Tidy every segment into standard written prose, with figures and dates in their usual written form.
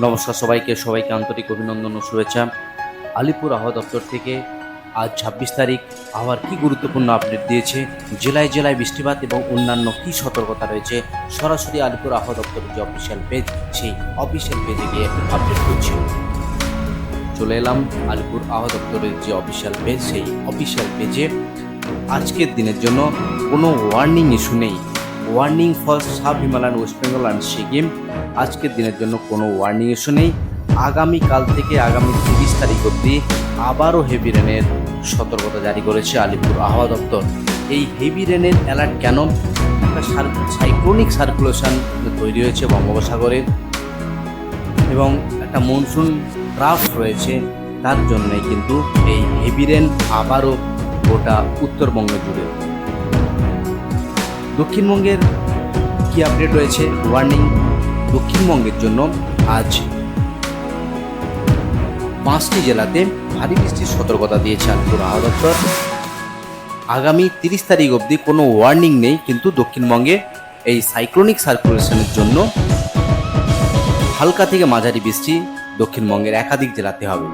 নমস্কার সবাইকে আন্তরিক অভিনন্দন ও শুভেচ্ছা। আলিপুর আবহাওয়া দপ্তর থেকে আজ ২৬ তারিখ আবার কি গুরুত্বপূর্ণ আপডেট দিয়েছে, জেলায় জেলায় বৃষ্টিপাত এবং অন্যান্য কি সতর্কতা রয়েছে, সরাসরি আলিপুর আবহাওয়া দপ্তরের যে অফিসিয়াল পেজ, সেই অফিসিয়াল পেজে গিয়ে আপডেট করছি। চলে এলাম আলিপুর আবহাওয়া দপ্তরের যে অফিসিয়াল পেজ, সেই অফিসিয়াল পেজে আজকের দিনের জন্য কোনো ওয়ার্নিং ইস্যু নেই। Warning for sub Himalayan, West Bengal and Sikkim, আজকের দিনের জন্য কোনো ওয়ার্নিং ইস্যু নেই। আগামীকাল থেকে আগামী ৩০ তারিখ অবধি আবারও হেভি রেনের সতর্কতা জারি করেছে আলিপুর আবহাওয়া দপ্তর। এই হেভি রেনের অ্যালার্ট কেন? একটা সাইক্লোনিক সার্কুলেশন তৈরি হয়েছে বঙ্গোপসাগরে এবং একটা মনসুন ট্রাফ রয়েছে, তার জন্যই কিন্তু এই হেভি রেন আবারও গোটা উত্তরবঙ্গ জুড়ে। দক্ষিণবঙ্গের কি আপডেট রয়েছে? ওয়ার্নিং দক্ষিণবঙ্গের জন্য আজ ৫টি জেলাতে ভারী বৃষ্টির সতর্কতা দিয়েছে আলিপুর আবহাওয়া দপ্তর। আগামী ৩০ তারিখ অবধি কোনো ওয়ার্নিং নেই, কিন্তু দক্ষিণবঙ্গে এই সাইক্লোনিক সার্কুলেশনের জন্য হালকা থেকে মাঝারি বৃষ্টি দক্ষিণবঙ্গের একাধিক জেলাতে হবে।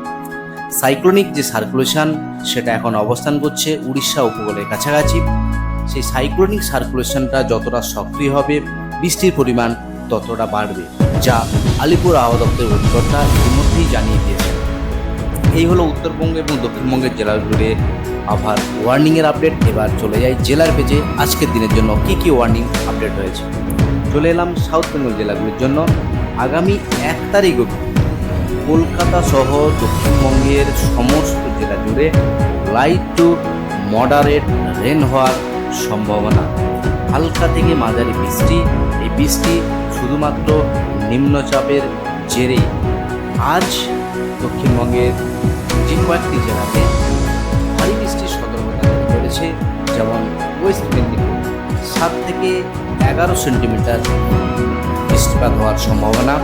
সাইক্লোনিক যে সার্কুলেশন সেটা এখন অবস্থান করছে উড়িষ্যা উপকূলের কাছাকাছি। সেই সাইক্লোনিক সার্কুলেশনটা যতটা সক্রিয় হবে, বৃষ্টির পরিমাণ ততটা বাড়বে, যা আলিপুর আবহাওয়া দপ্তরের অধিকর্তা ইতিমধ্যেই জানিয়ে দিয়েছেন। এই হলো উত্তরবঙ্গ এবং দক্ষিণবঙ্গের জেলা জুড়ে আবার ওয়ার্নিংয়ের আপডেট। এবার চলে যাই জেলার পেজে আজকের দিনের জন্য কী কী ওয়ার্নিং আপডেট রয়েছে। চলে এলাম সাউথ বেঙ্গল জেলাগুলির জন্য। আগামী ১ তারিখ অবধি কলকাতা সহ দক্ষিণবঙ্গের সমস্ত জেলা জুড়ে লাইট টু মডারেট রেন হওয়ার সম্ভাবনা। হালকা থেকে মাঝারি বৃষ্টি, এই বৃষ্টি শুধুমাত্র নিম্নচাপের জেরে আজ দক্ষিণবঙ্গের যে কয়েকটি জেলাতে ভারী বৃষ্টির সতর্কতা জারি করেছে, যেমন ওয়েস্ট মেদিনীপুর ৭ থেকে ১১ সেন্টিমিটার বৃষ্টিপাত হওয়ার সম্ভাবনা।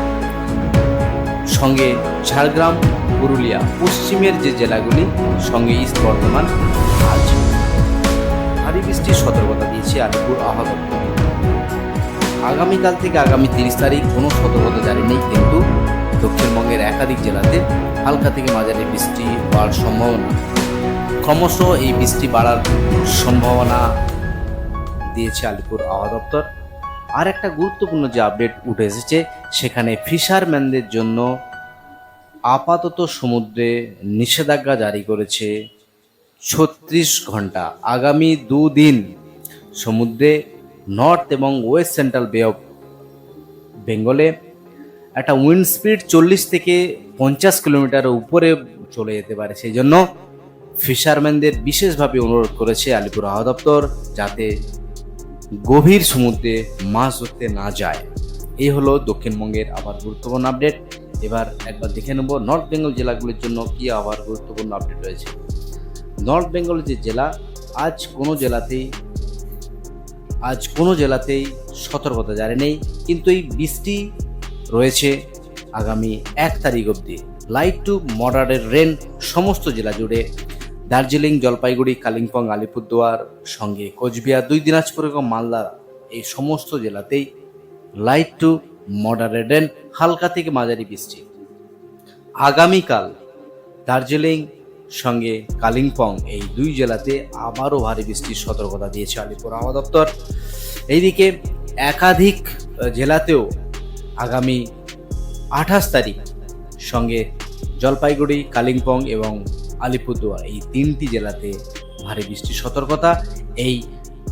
সঙ্গে ঝাড়গ্রাম, পুরুলিয়া, পশ্চিমের যে জেলাগুলি, সঙ্গে ইস্ট বর্ধমান আজ ভারী বৃষ্টির সতর্কতা দিয়েছে আলিপুর আবহাওয়া দপ্তর। আগামীকাল থেকে আগামী ৩০ তারিখ কোনো সতর্কতা জারি নেই, কিন্তু দক্ষিণবঙ্গের একাধিক জেলাতে হালকা থেকে মাঝারি বৃষ্টি হওয়ার সম্ভাবনা। ক্রমশ এই বৃষ্টি বাড়ার সম্ভাবনা দিয়েছে আলিপুর আবহাওয়া দপ্তর। আর একটা গুরুত্বপূর্ণ যে আপডেট উঠে এসেছে, সেখানে ফিশারম্যানদের জন্য আপাতত সমুদ্রে নিষেধাজ্ঞা জারি করেছে ৩৬ ঘন্টা। আগামী ২ দিন সমুদ্রে নর্থ এবং ওয়েস্ট সেন্ট্রাল বে অফ বেঙ্গলে একটা উইন্ড স্পিড ৪০ থেকে ৫০ কিলোমিটারের উপরে চলে যেতে পারে। সেই জন্য ফিশারম্যানদের বিশেষভাবে অনুরোধ করেছে আলিপুর আবহাওয়া দপ্তর, যাতে গভীর সমুদ্রে মাছ ধরতে না যায়। এই হলো দক্ষিণবঙ্গের আবার গুরুত্বপূর্ণ আপডেট। এবার একবার দেখে নেব নর্থ বেঙ্গল জেলাগুলির জন্য কি আবার গুরুত্বপূর্ণ আপডেট রয়েছে। নর্থ বেঙ্গলের যে জেলা, আজ কোনো জেলাতেই সতর্কতা জারি নেই, কিন্তু এই বৃষ্টি রয়েছে আগামী ১ তারিখ অবধি। লাইট টু মডারেট রেন সমস্ত জেলা জুড়ে, দার্জিলিং, জলপাইগুড়ি, কালিম্পং, আলিপুরদুয়ার, সঙ্গে কোচবিহার, ২ দিনাজপুর এবং মালদা, এই সমস্ত জেলাতেই লাইট টু মডারেট রেন, হালকা থেকে মাঝারি বৃষ্টি। আগামীকাল দার্জিলিং সঙ্গে কালিম্পং, এই ২ জেলাতে আবারও ভারী বৃষ্টির সতর্কতা দিয়েছে আলিপুর আবহাওয়া দপ্তর। এইদিকে একাধিক জেলাতেও আগামী ২৮ তারিখ সঙ্গে জলপাইগুড়ি, কালিম্পং এবং আলিপুরদুয়ার, এই ৩টি জেলাতে ভারী বৃষ্টির সতর্কতা। এই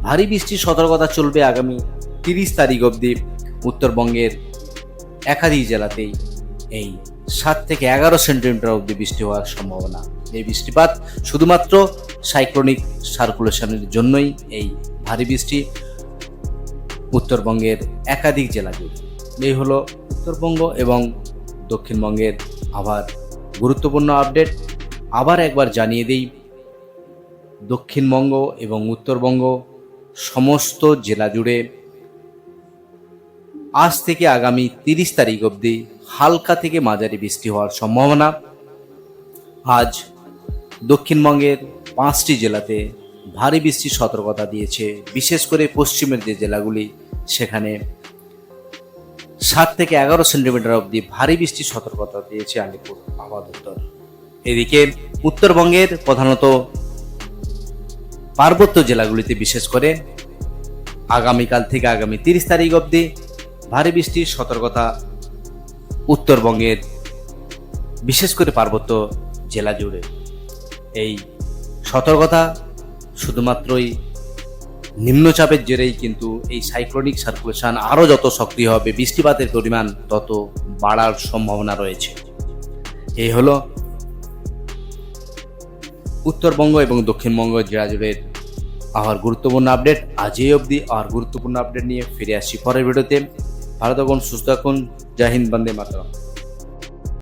ভারী বৃষ্টির সতর্কতা চলবে আগামী ৩০ তারিখ অবধি। উত্তরবঙ্গের একাধিক জেলাতেই এই ৭ থেকে ১১ সেন্টিমিটার অবধি বৃষ্টি হওয়ার সম্ভাবনা। এই বৃষ্টিপাত শুধুমাত্র সাইক্লোনিক সার্কুলেশনের জন্যই এই ভারী বৃষ্টি উত্তরবঙ্গের একাধিক জেলা জুড়ে। এই হলো উত্তরবঙ্গ এবং দক্ষিণবঙ্গের আবার গুরুত্বপূর্ণ আপডেট। আবার একবার জানিয়ে দিই, দক্ষিণবঙ্গ এবং উত্তরবঙ্গ সমস্ত জেলা জুড়ে আজ থেকে আগামী ৩০ তারিখ অবধি হালকা থেকে মাঝারি বৃষ্টি হওয়ার সম্ভাবনা। আজ দক্ষিণবঙ্গের ৫টি জেলাতে ভারী বৃষ্টির সতর্কতা দিয়েছে, বিশেষ করে পশ্চিমের যে জেলাগুলি, সেখানে 7 থেকে 11 সেন্টিমিটার অবধি ভারী বৃষ্টির সতর্কতা দিয়েছে আলিপুর আবহাওয়া দপ্তর। এদিকে উত্তরবঙ্গের প্রধানত পার্বত্য জেলাগুলিতে বিশেষ করে আগামীকাল থেকে আগামী 30 তারিখ অবধি ভারী বৃষ্টির সতর্কতা উত্তরবঙ্গের বিশেষ করে পার্বত্য জেলা জুড়ে। এই সতর্কতা শুধুমাত্রই নিম্নচাপের জেরেই, কিন্তু এই সাইক্লোনিক সার্কুলেশন আরও যত সক্রিয় হবে বৃষ্টিপাতের পরিমাণ তত বাড়ার সম্ভাবনা রয়েছে। এই হলো উত্তরবঙ্গ এবং দক্ষিণবঙ্গ জেলা জুড়ে আবার গুরুত্বপূর্ণ আপডেট। আজ এই অবধি আর গুরুত্বপূর্ণ আপডেট নিয়ে ফিরে আসছি পরের ভিডিওতে। ভালো থাকুন, সুস্থ থাকুন, জয় হিন্দ, বন্দে মাতরম।